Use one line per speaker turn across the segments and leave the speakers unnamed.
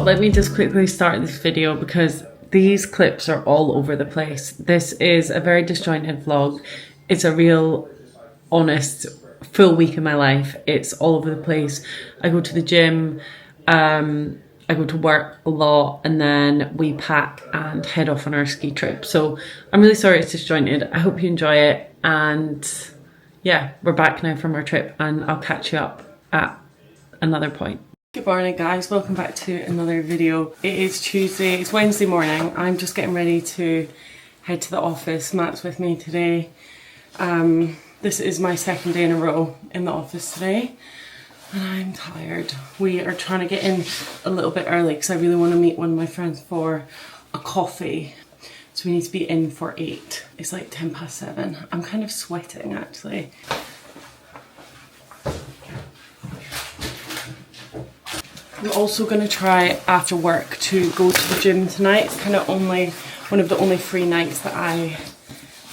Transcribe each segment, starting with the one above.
So let me just quickly start this video because these clips are all over the place. This is a very disjointed vlog. It's a real, honest, full week in my life. It's all over the place. I go to the gym, I go to work a lot, and then we pack and head off on our ski trip. So I'm really sorry it's disjointed. I hope you enjoy it. And yeah, we're back now from our trip and I'll catch you up at another point. Good morning guys, welcome back to another video. It is Tuesday, it's Wednesday morning. I'm just getting ready to head to the office. Matt's with me today. This is my second day in a row in the office today and I'm tired. We are trying to get in a little bit early because I really want to meet one of my friends for a coffee. So we need to be in for 8. It's like 7:10. I'm kind of sweating actually. I'm also going to try after work to go to the gym tonight. It's kind of one of the only free nights that I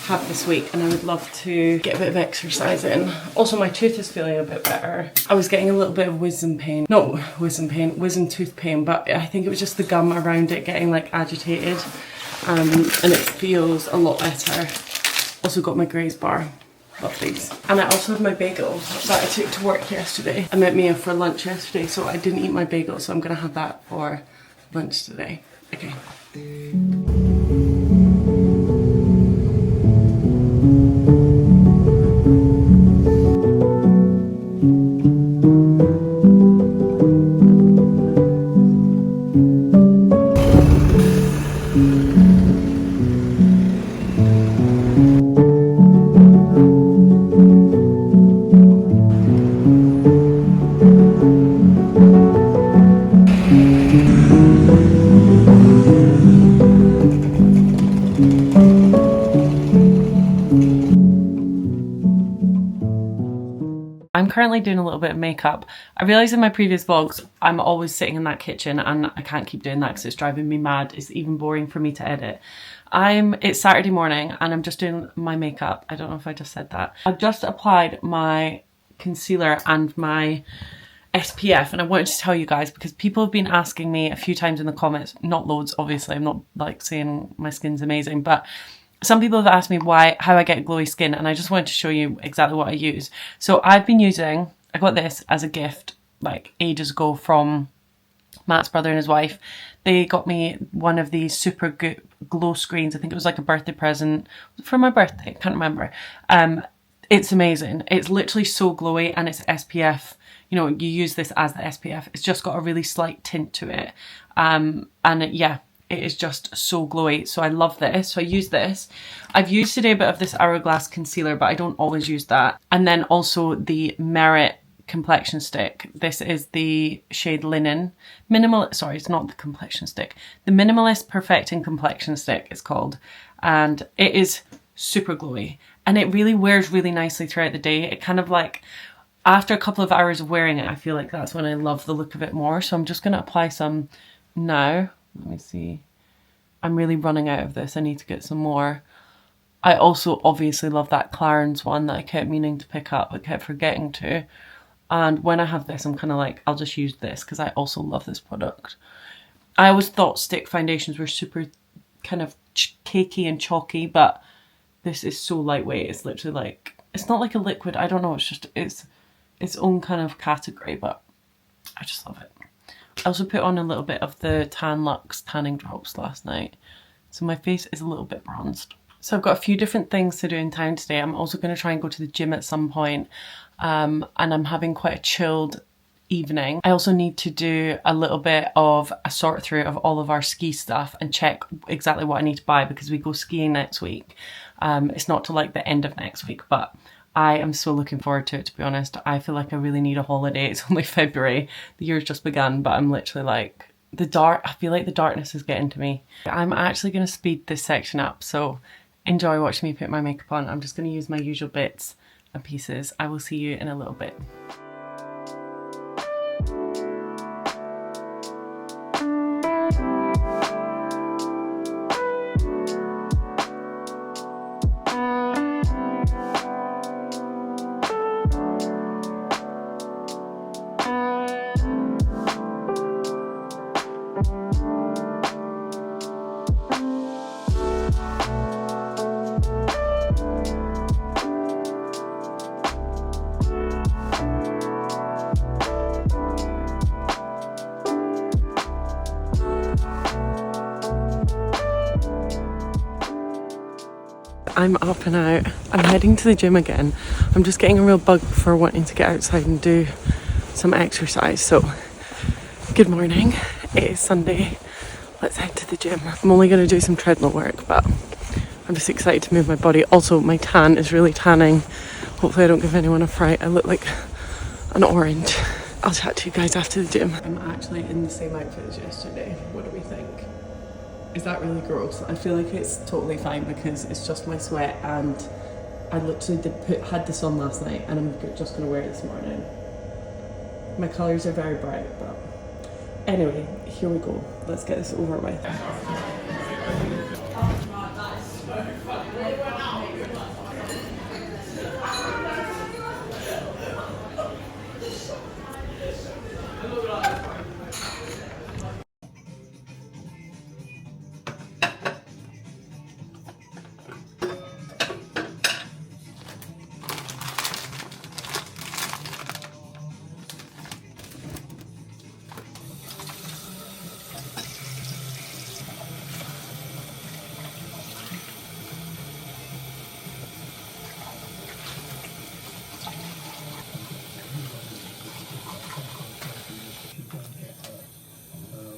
have this week and I would love to get a bit of exercise in. Also my tooth is feeling a bit better. I was getting a little bit of wisdom tooth pain, but I think it was just the gum around it getting like agitated and it feels a lot better. Also got my Graze bar. Love these. And I also have my bagel that I took to work yesterday. I met Mia for lunch yesterday, so I didn't eat my bagel, so I'm gonna have that for lunch today. Okay. I'm currently doing a little bit of makeup. I realised in my previous vlogs, I'm always sitting in that kitchen and I can't keep doing that because it's driving me mad. It's even boring for me to edit. It's Saturday morning and I'm just doing my makeup. I don't know if I just said that. I've just applied my concealer and my SPF and I wanted to tell you guys because people have been asking me a few times in the comments, not loads obviously, I'm not like saying my skin's amazing, but some people have asked me how I get glowy skin and I just wanted to show you exactly what I use. So I got this as a gift like ages ago from Matt's brother and his wife. They got me one of these super good glow screens. I think it was like a birthday present for my birthday, I can't remember. It's amazing. It's literally so glowy and it's SPF. You know, you use this as the SPF. It's just got a really slight tint to it. Yeah. It is just so glowy, so I love this. So I use this. I've used today a bit of this Hourglass concealer, but I don't always use that. And then also the Merit complexion stick. This is the shade Linen. Sorry, it's not the complexion stick. The Minimalist Perfecting Complexion Stick it's called. And it is super glowy. And it really wears really nicely throughout the day. It kind of like, after a couple of hours of wearing it, I feel like that's when I love the look of it more. So I'm just going to apply some now. Let me see. I'm really running out of this. I need to get some more. I also obviously love that Clarins one that I kept meaning to pick up but kept forgetting to. And when I have this, I'm kind of like, I'll just use this because I also love this product. I always thought stick foundations were super kind of cakey and chalky, but this is so lightweight. It's literally like, it's not like a liquid. I don't know. It's just, it's its own kind of category, but I just love it. I also put on a little bit of the Tan Luxe tanning drops last night. So my face is a little bit bronzed. So I've got a few different things to do in town today. I'm also going to try and go to the gym at some point. And I'm having quite a chilled evening. I also need to do a little bit of a sort through of all of our ski stuff and check exactly what I need to buy because we go skiing next week. It's not till like the end of next week, but I am so looking forward to it, to be honest. I feel like I really need a holiday. It's only February. The year's just begun, but I'm literally like, I feel like the darkness is getting to me. I'm actually going to speed this section up, so enjoy watching me put my makeup on. I'm just going to use my usual bits and pieces. I will see you in a little bit. I'm up and out. I'm heading to the gym again. I'm just getting a real bug for wanting to get outside and do some exercise. So, good morning. It is Sunday. Let's head to the gym. I'm only going to do some treadmill work, but I'm just excited to move my body. Also, my tan is really tanning. Hopefully I don't give anyone a fright. I look like an orange. I'll chat to you guys after the gym. I'm actually in the same outfit as yesterday. What do we think? Is that really gross? I feel like it's totally fine because it's just my sweat, and I literally had this on last night and I'm just going to wear it this morning. My colours are very bright, but anyway, here we go. Let's get this over with.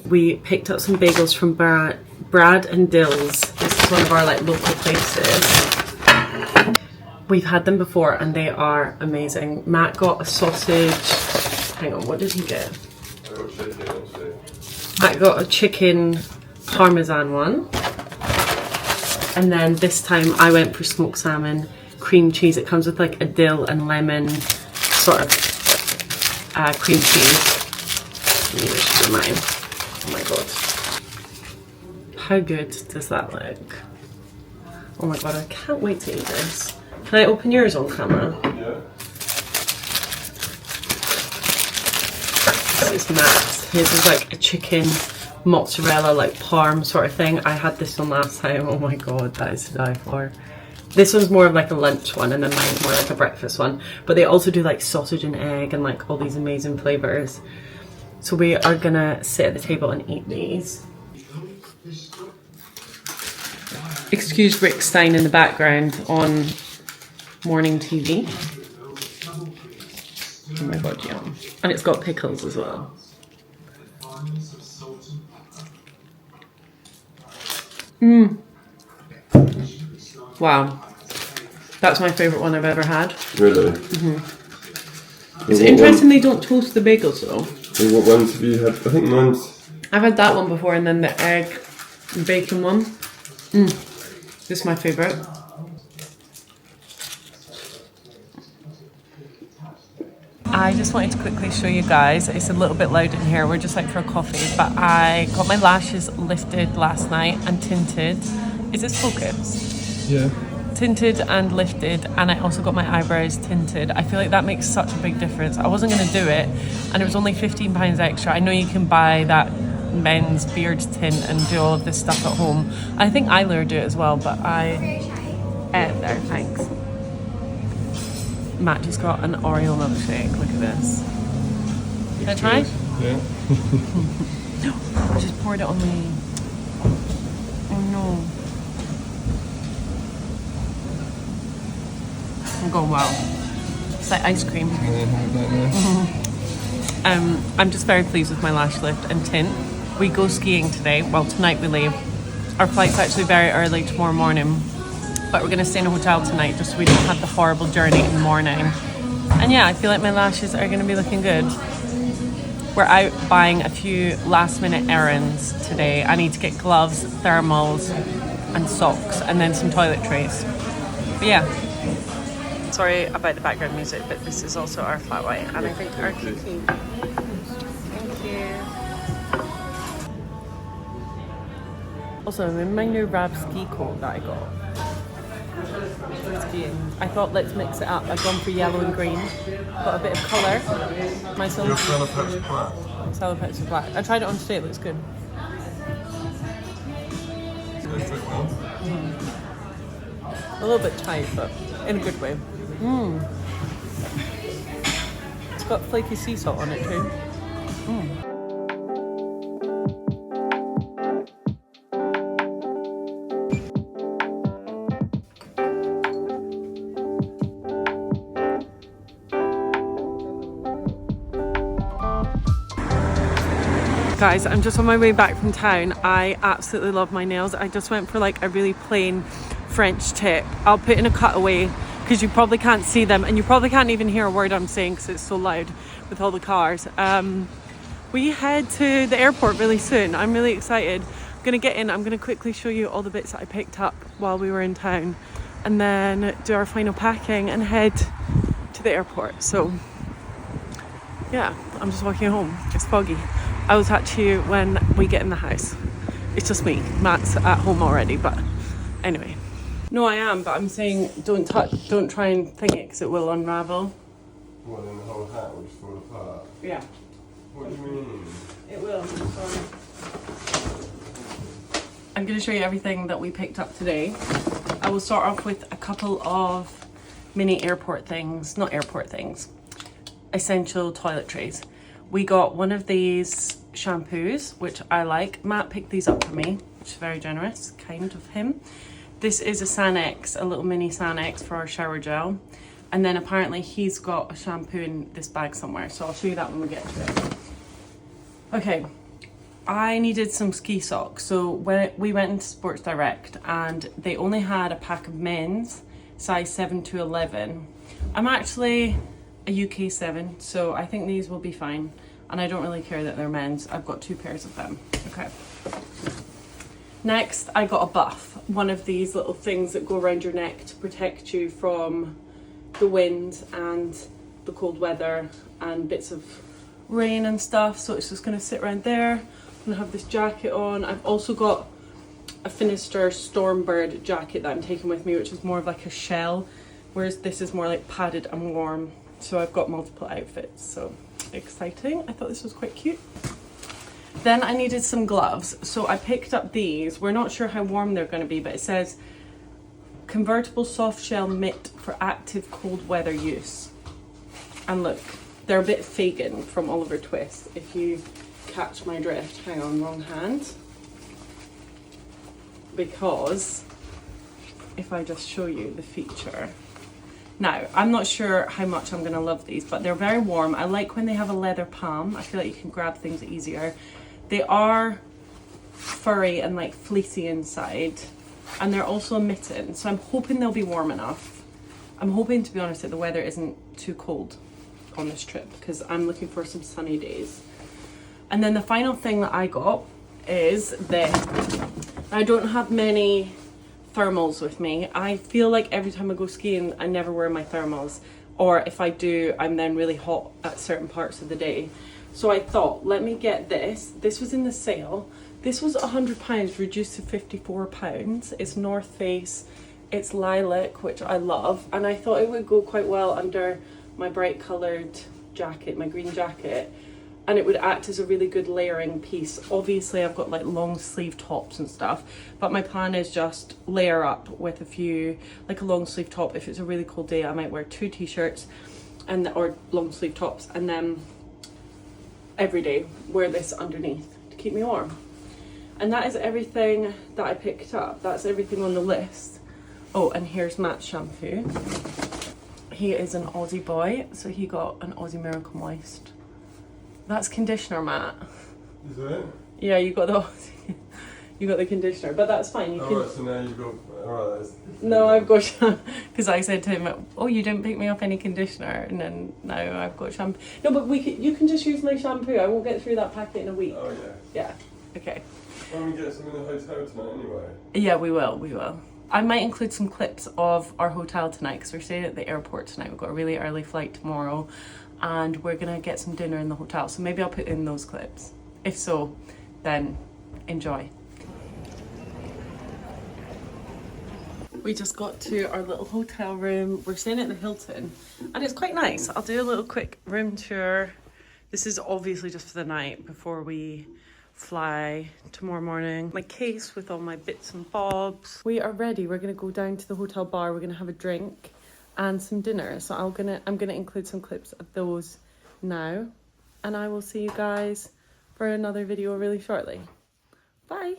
We picked up some bagels from Brad and Dill's. This is one of our like local places. We've had them before and they are amazing. Matt got a sausage. Hang on, what did he get? Matt got a chicken parmesan one. And then this time I went for smoked salmon, cream cheese. It comes with like a dill and lemon sort of cream cheese. Maybe this should be mine. Oh my god. How good does that look? Oh my god, I can't wait to eat this. Can I open yours on camera?
Yeah.
This is Matt's. His is like a chicken mozzarella, like parm sort of thing. I had this one last time. Oh my god, that is to die for. This one's more of like a lunch one and then mine's more like a breakfast one. But they also do like sausage and egg and like all these amazing flavours. So we are gonna sit at the table and eat these. Excuse Rick Stein in the background on morning TV. Oh my god, yum. And it's got pickles as well. Mmm. Wow. That's my favourite one I've ever had.
Really?
Mm-hmm. It's interesting they don't toast the bagels though.
And what ones have you had? I think mine's...
I've had that one before and then the egg and bacon one. This is my favourite. I just wanted to quickly show you guys, it's a little bit loud in here, we're just out for a coffee, but I got my lashes lifted last night and tinted. Is this focused?
Yeah.
Tinted and lifted, and I also got my eyebrows tinted. I feel like that makes such a big difference. I wasn't going to do it, and it was only £15 extra. I know you can buy that men's beard tint and do all of this stuff at home. I think Isla do it as well, but I there, thanks. Matt just got an Oreo milkshake. Look at this. Can I try?
Yeah.
I just poured it on me. Oh no. I'm going well. It's like ice cream. I'm just very pleased with my lash lift and tint. We go skiing today. Well, tonight we leave. Our flight's actually very early tomorrow morning, but we're going to stay in a hotel tonight just so we don't have the horrible journey in the morning. And yeah, I feel like my lashes are going to be looking good. We're out buying a few last minute errands today. I need to get gloves, thermals and socks and then some toiletries. But yeah. Sorry about the background music, but this is also our flat white and I think our Kiki. Thank you. Also, I'm in my new Rab ski coat that I got. Skiing. I thought let's mix it up. I've gone for yellow and green. Got a bit of colour. My
Your Salopets black.
Salopets are black. I tried it on today, it looks good. A little bit tight, but in a good way. It's got flaky sea salt on it too. Guys, I'm just on my way back from town. I absolutely love my nails. I just went for like a really plain French tip. I'll put in a cutaway because you probably can't see them and you probably can't even hear a word I'm saying because it's so loud with all the cars. We head to the airport really soon. I'm really excited. I'm gonna get in. I'm gonna quickly show you all the bits that I picked up while we were in town and then do our final packing and head to the airport. So yeah, I'm just walking home. It's foggy. I will touch you when we get in the house. It's just me. Matt's at home already, but anyway. No, I am, but I'm saying don't try and thing it because it will unravel.
Well, then the whole hat will just fall apart.
Yeah.
What do you mean?
It will. Sorry. I'm going to show you everything that we picked up today. I will start off with a couple of mini airport things, not airport things, essential toiletries. We got one of these shampoos, which I like. Matt picked these up for me, which is very generous, kind of him. This is a Sanex, a little mini Sanex for our shower gel. And then apparently he's got a shampoo in this bag somewhere, so I'll show you that when we get to it. Okay, I needed some ski socks. So when we went into Sports Direct and they only had a pack of men's, size 7 to 11. I'm actually a UK 7, so I think these will be fine. And I don't really care that they're men's. I've got 2 pairs of them. Okay. Next, I got a buff. One of these little things that go around your neck to protect you from the wind and the cold weather and bits of rain and stuff. So it's just going to sit around there. I'm going to have this jacket on. I've also got a Finister Stormbird jacket that I'm taking with me, which is more of like a shell, whereas this is more like padded and warm. So I've got multiple outfits, so exciting. I thought this was quite cute. Then I needed some gloves, so I picked up these. We're not sure how warm they're going to be, but it says convertible soft shell mitt for active cold weather use. And look, they're a bit Fagin from Oliver Twist, if you catch my drift. Hang on, wrong hand. Because if I just show you the feature. Now, I'm not sure how much I'm going to love these, but they're very warm. I like when they have a leather palm. I feel like you can grab things easier. They are furry and like fleecy inside, and they're also a mitten, so I'm hoping they'll be warm enough. I'm hoping, to be honest, that the weather isn't too cold on this trip because I'm looking for some sunny days. And then the final thing that I got is this. I don't have many thermals with me. I feel like every time I go skiing I never wear my thermals, or if I do I'm then really hot at certain parts of the day. So I thought, let me get this. This was in the sale. This was £100 reduced to £54. It's North Face, it's lilac, which I love, and I thought it would go quite well under my bright coloured jacket, my green jacket, and it would act as a really good layering piece. Obviously I've got like long sleeve tops and stuff, but my plan is just layer up with a few, like a long sleeve top. If it's a really cold day I might wear 2 t-shirts and or long sleeve tops, and then every day wear this underneath to keep me warm. And that is everything that I picked up. That's everything on the list. Oh, and here's Matt's shampoo. He is an Aussie boy, so he got an Aussie Miracle Moist. That's conditioner, Matt.
Is it?
Yeah, you got the you got the conditioner, but that's fine. You can.
Alright, so now you've got. Alright,
No, I've got because I said to him, "Oh, you didn't pick me up any conditioner," and then now I've got shampoo. No, but you can just use my shampoo. I won't get through that packet in a week.
Oh yeah.
Yeah. Okay.
Well, we get some in the hotel tonight anyway.
Yeah, we will. We will. I might include some clips of our hotel tonight because we're staying at the airport tonight. We've got a really early flight tomorrow, and we're gonna get some dinner in the hotel. So maybe I'll put in those clips. If so, then enjoy. We just got to our little hotel room. We're staying at the Hilton and it's quite nice. I'll do a little quick room tour. This is obviously just for the night before we fly tomorrow morning. My case with all my bits and bobs. We are ready. We're gonna go down to the hotel bar. We're gonna have a drink and some dinner. So I'm gonna include some clips of those now, and I will see you guys for another video really shortly. Bye.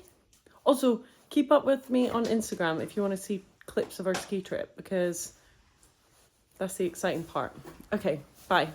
Also, keep up with me on Instagram if you want to see clips of our ski trip, because that's the exciting part. Okay, bye.